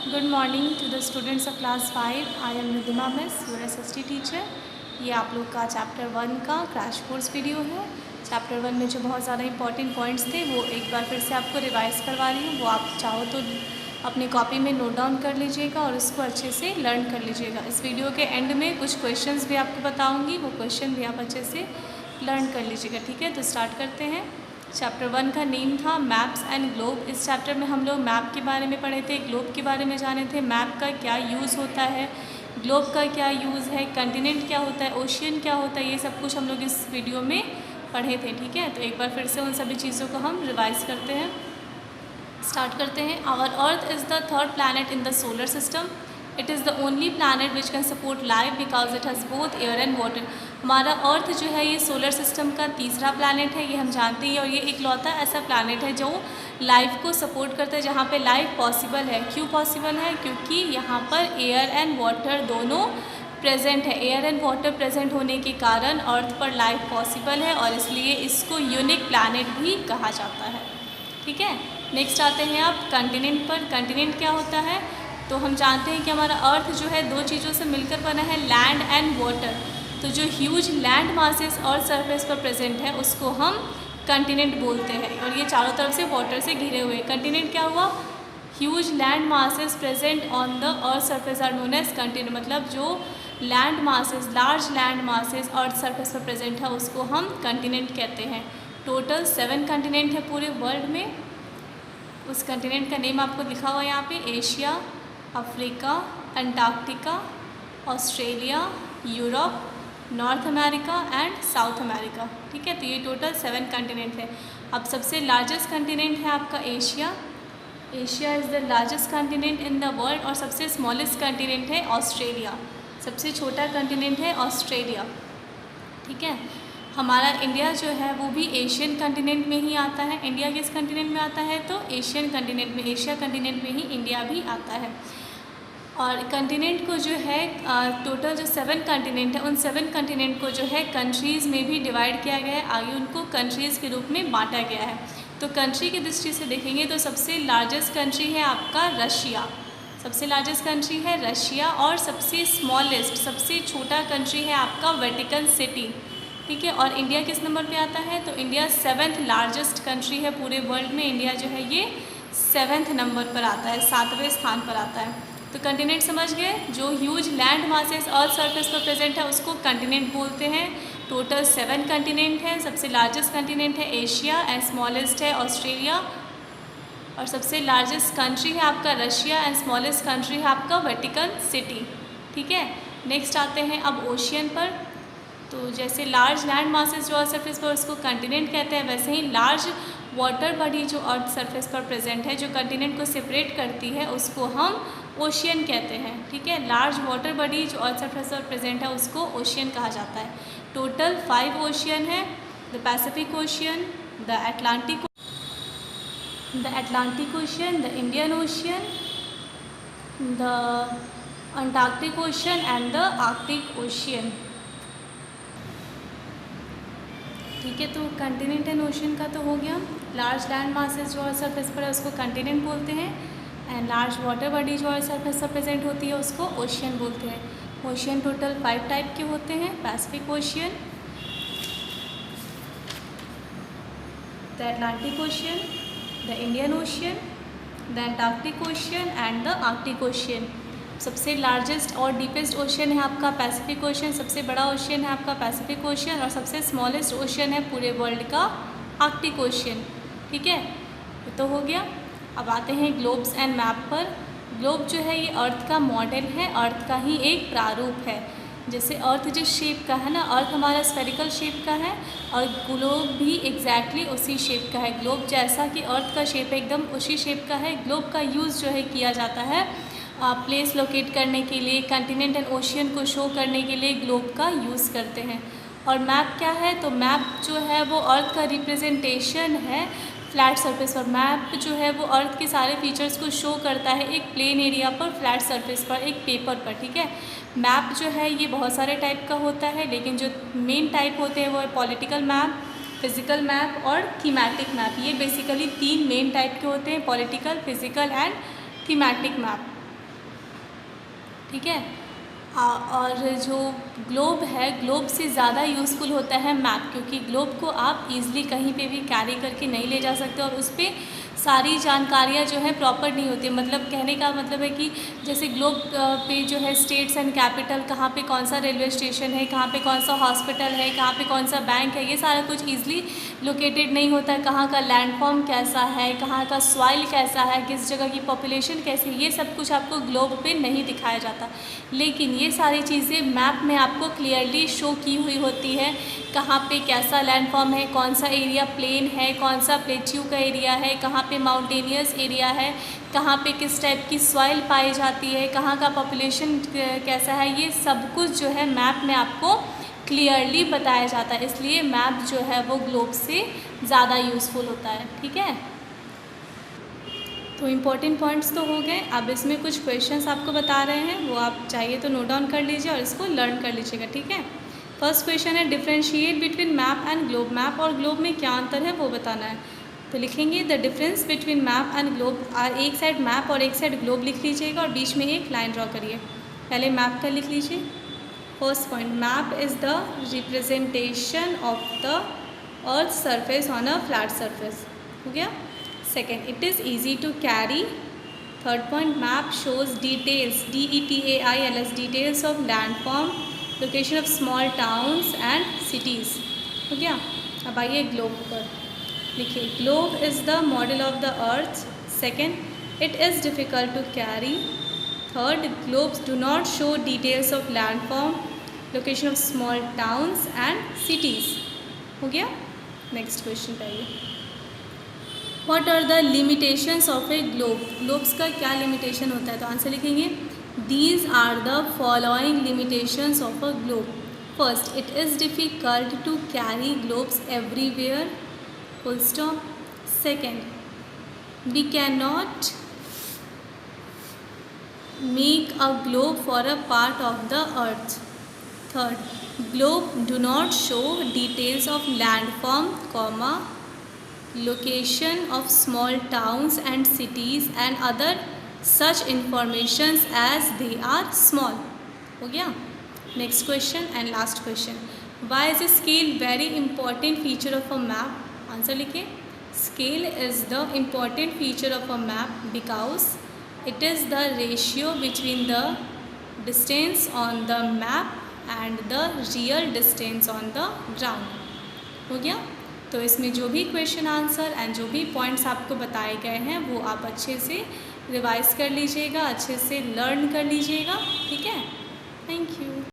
Good morning to the students of class 5. I am Ridhima Miss, your SST teacher. ये आप लोग का chapter 1 का क्रैश कोर्स वीडियो है। चैप्टर 1 में जो बहुत ज़्यादा इंपॉर्टेंट पॉइंट्स थे वो एक बार फिर से आपको रिवाइज़ करवा रही हूँ। वो आप चाहो तो अपनी कॉपी में नोट डाउन कर लीजिएगा और उसको अच्छे से लर्न कर लीजिएगा। इस वीडियो के एंड में कुछ क्वेश्चंस भी आपको बताऊँगी, वो क्वेश्चन भी आप अच्छे से लर्न कर लीजिएगा। ठीक है, तो स्टार्ट करते हैं। चैप्टर 1 का नेम था मैप्स एंड ग्लोब। इस चैप्टर में हम लोग मैप के बारे में पढ़े थे, ग्लोब के बारे में जाने थे। मैप का क्या यूज़ होता है, ग्लोब का क्या यूज़ है, कंटिनेंट क्या होता है, ओशियन क्या होता है, ये सब कुछ हम लोग इस वीडियो में पढ़े थे। ठीक है, तो एक बार फिर से उन सभी चीज़ों को हम रिवाइज़ करते हैं। स्टार्ट करते हैं। Our earth is the third planet in the solar system. It is the only planet which can support life because it has both air and water. हमारा अर्थ जो है ये सोलर सिस्टम का तीसरा प्लानट है, ये हम जानते हैं, और ये इकलौता ऐसा प्लानट है जो लाइफ को सपोर्ट करता है, जहाँ पे लाइफ पॉसिबल है। क्यों पॉसिबल है? क्योंकि यहाँ पर एयर एंड वाटर दोनों प्रेजेंट है। एयर एंड वाटर प्रेजेंट होने के कारण अर्थ पर लाइफ पॉसिबल है और इसलिए इसको यूनिक प्लानट भी कहा जाता है। ठीक है, नेक्स्ट आते हैं आप कंटिनेंट पर। कंटिनेंट क्या होता है? तो हम जानते हैं कि हमारा अर्थ जो है दो चीज़ों से मिलकर बना है, लैंड एंड वाटर। तो जो ह्यूज लैंड मासेस और सरफेस पर प्रेजेंट है उसको हम कंटिनेंट बोलते हैं, और ये चारों तरफ से वाटर से घिरे हुए। कंटिनेंट क्या हुआ? Huge land masses present on the earth surface are known as continent. मतलब जो land masses, large land masses earth surface पर प्रेजेंट है उसको हम कंटिनेंट कहते हैं। टोटल 7 कंटिनेंट है पूरे वर्ल्ड में। उस कंटिनेंट का नेम आपको लिखा हुआ है यहाँ पे, Asia, Africa, Antarctica, Australia, Europe, north America and south America. ठीक है, तो ये टोटल 7 कंटिनेंट है। अब सबसे लार्जेस्ट कंटिनेंट है आपका Asia. Asia is the largest continent in the world. और सबसे स्मॉलेस्ट कंटिनेंट है ऑस्ट्रेलिया। सबसे छोटा कंटिनेंट है ऑस्ट्रेलिया। ठीक है, हमारा इंडिया जो है वो भी एशियन कंटिनेंट में ही आता है। इंडिया किस कंटिनेंट में आता है? तो एशियन कंटिनेंट में, एशिया कंटिनेंट में ही इंडिया भी आता है। और कंटिनेंट को जो है टोटल जो 7 कंटिनेंट है उन 7 कंटिनेंट को जो है कंट्रीज़ में भी डिवाइड किया गया है। आगे उनको कंट्रीज़ के रूप में बांटा गया है। तो कंट्री की दृष्टि से देखेंगे तो सबसे लार्जेस्ट कंट्री है आपका रशिया। सबसे लार्जेस्ट कंट्री है रशिया। और सबसे स्मॉलेस्ट, सबसे छोटा कंट्री है आपका वेटिकन सिटी। ठीक है, और इंडिया किस नंबर पे आता है? तो इंडिया 7th लार्जेस्ट कंट्री है पूरे वर्ल्ड में। इंडिया जो है ये 7th नंबर पर आता है, 7वें स्थान पर आता है। तो कंटिनेंट समझ गए? जो huge land masses earth surface पर प्रेजेंट है उसको कंटिनेंट बोलते हैं। टोटल 7 कंटिनेंट है। सबसे लार्जेस्ट कंटिनेंट है एशिया एंड स्मॉलेस्ट है ऑस्ट्रेलिया। और सबसे लार्जेस्ट कंट्री है आपका रशिया एंड स्मॉलेस्ट कंट्री है आपका वेटिकन सिटी। ठीक है, नेक्स्ट आते हैं अब ओशियन पर। तो जैसे लार्ज लैंड मासेस जो अर्थ सरफेस पर उसको कंटिनेंट कहते हैं, वैसे ही लार्ज वाटर बॉडी जो अर्थ सरफेस पर प्रेजेंट है, जो कंटिनेंट को सेपरेट करती है, उसको हम ओशियन कहते हैं। ठीक है, लार्ज वाटर बॉडी जो अर्थ सरफेस पर प्रेजेंट है उसको ओशियन कहा जाता है। टोटल 5 ओशियन है, the Pacific ocean, the Atlantic ocean, the Indian ocean, the Antarctic ocean and the Arctic ocean. ठीक है, तो कंटिनेंट एंड ओशियन का तो हो गया। लार्ज लैंड मासेस जो अर्थ सरफेस पर है उसको कंटिनेंट बोलते हैं, एंड लार्ज वाटर बॉडी जो अर्थ सरफेस पर प्रेजेंट होती है उसको ओशियन बोलते हैं। ओशियन टोटल 5 टाइप के होते हैं, Pacific ocean, the Atlantic ocean, the Indian ocean, the Antarctic ocean and the Arctic ocean. सबसे लार्जेस्ट और डीपेस्ट ओशियन है आपका पैसिफिक ओशियन। सबसे बड़ा ओशियन है आपका पैसिफिक ओशियन। और सबसे स्मॉलेस्ट ओशियन है पूरे वर्ल्ड का आर्कटिक ओशियन। ठीक है, तो हो गया। अब आते हैं ग्लोब्स एंड मैप पर। ग्लोब जो है ये अर्थ का मॉडल है, अर्थ का ही एक प्रारूप है। जैसे अर्थ जिस शेप का है ना, अर्थ हमारा स्फेरिकल शेप का है और ग्लोब भी एग्जैक्टली उसी शेप का है। ग्लोब जैसा कि अर्थ का शेप है एकदम उसी शेप का है। ग्लोब का यूज़ जो है किया जाता है प्लेस लोकेट करने के लिए, कंटिनेंट एंड ओशियन को शो करने के लिए ग्लोब का यूज़ करते हैं। और मैप क्या है? तो मैप जो है वो अर्थ का रिप्रेजेंटेशन है फ्लैट सरफेस पर। मैप जो है वो अर्थ के सारे फीचर्स को शो करता है एक प्लेन एरिया पर, फ्लैट सरफेस पर, एक पेपर पर। ठीक है, मैप जो है ये बहुत सारे टाइप का होता है, लेकिन जो मेन टाइप होते हैं वो है पॉलिटिकल मैप, फिज़िकल मैप और थीमेटिक मैप। ये बेसिकली 3 मेन टाइप के होते हैं, political, physical and thematic map. ठीक है। और जो ग्लोब है, ग्लोब से ज़्यादा यूज़फुल होता है मैप, क्योंकि ग्लोब को आप इजीली कहीं पे भी कैरी करके नहीं ले जा सकते और उस पर सारी जानकारियाँ जो है प्रॉपर नहीं होती। मतलब कहने का मतलब है कि जैसे ग्लोब पे जो है स्टेट्स एंड कैपिटल, कहाँ पे कौन सा रेलवे स्टेशन है, कहाँ पे कौन सा हॉस्पिटल है, कहाँ पे कौन सा बैंक है, ये सारा कुछ ईजिली लोकेटेड नहीं होता है। कहाँ का लैंडफॉर्म कैसा है, कहाँ का सॉइल कैसा है, किस जगह की पॉपुलेशन कैसी है, ये सब कुछ आपको ग्लोब पे नहीं दिखाया जाता। लेकिन ये सारी चीज़ें मैप में आपको क्लियरली शो की हुई होती है। कहाँ पे कैसा लैंडफॉर्म है, कौन सा एरिया प्लेन है, कौन सा प्लेट्यू का एरिया है, कहाँ पे माउंटेनियस एरिया है, कहाँ पे किस टाइप की सॉइल पाई जाती है, कहाँ का पॉपुलेशन कैसा है, ये सब कुछ जो है मैप में आपको क्लियरली बताया जाता है। इसलिए मैप जो है वो ग्लोब से ज़्यादा यूज़फुल होता है। ठीक है, तो इम्पोर्टेंट पॉइंट्स तो हो गए। अब इसमें कुछ क्वेश्चंस आपको बता रहे हैं, वो आप चाहिए तो नोट डाउन कर लीजिए और इसको लर्न कर लीजिएगा। ठीक है, फर्स्ट क्वेश्चन है differentiate between map and globe. Map और ग्लोब में क्या अंतर है वो बताना है। तो लिखेंगे the difference between map and globe. एक साइड मैप और एक साइड ग्लोब लिख लीजिएगा और बीच में एक लाइन ड्रॉ करिए। पहले मैप का लिख लीजिए। First point, map is the representation of the earth surface on a flat surface. हो गया। Second, it is easy to carry. Third point, map shows details, DETAILS, details of landform, location of small towns and cities. हो गया। अब आइए globe पर। लिखिए, globe is the model of the earth. Second, it is difficult to carry. Third, globes do not show details of landform, location of small towns and cities. हो गया। Next question पे आइए। What are the limitations of a globe. Globes का क्या limitation होता है, तो answer लिखेंगे these are the following limitations of a globe. First, it is difficult to carry globes everywhere, full stop. Second, we cannot make a globe for a part of the earth. Third, globe do not show details of landform, comma, location of small towns and cities and other such informations as they are small. हो गया। Next question and last question. Why is a scale very important feature of a map? Answer लिखिए, scale is the important feature of a map because it is the ratio between the distance on the map and the real distance on the ground. हो गया। तो इसमें जो भी question answer and जो भी points आपको बताए गए हैं वो आप अच्छे से रिवाइज कर लीजिएगा, अच्छे से लर्न कर लीजिएगा। ठीक है, थैंक यू।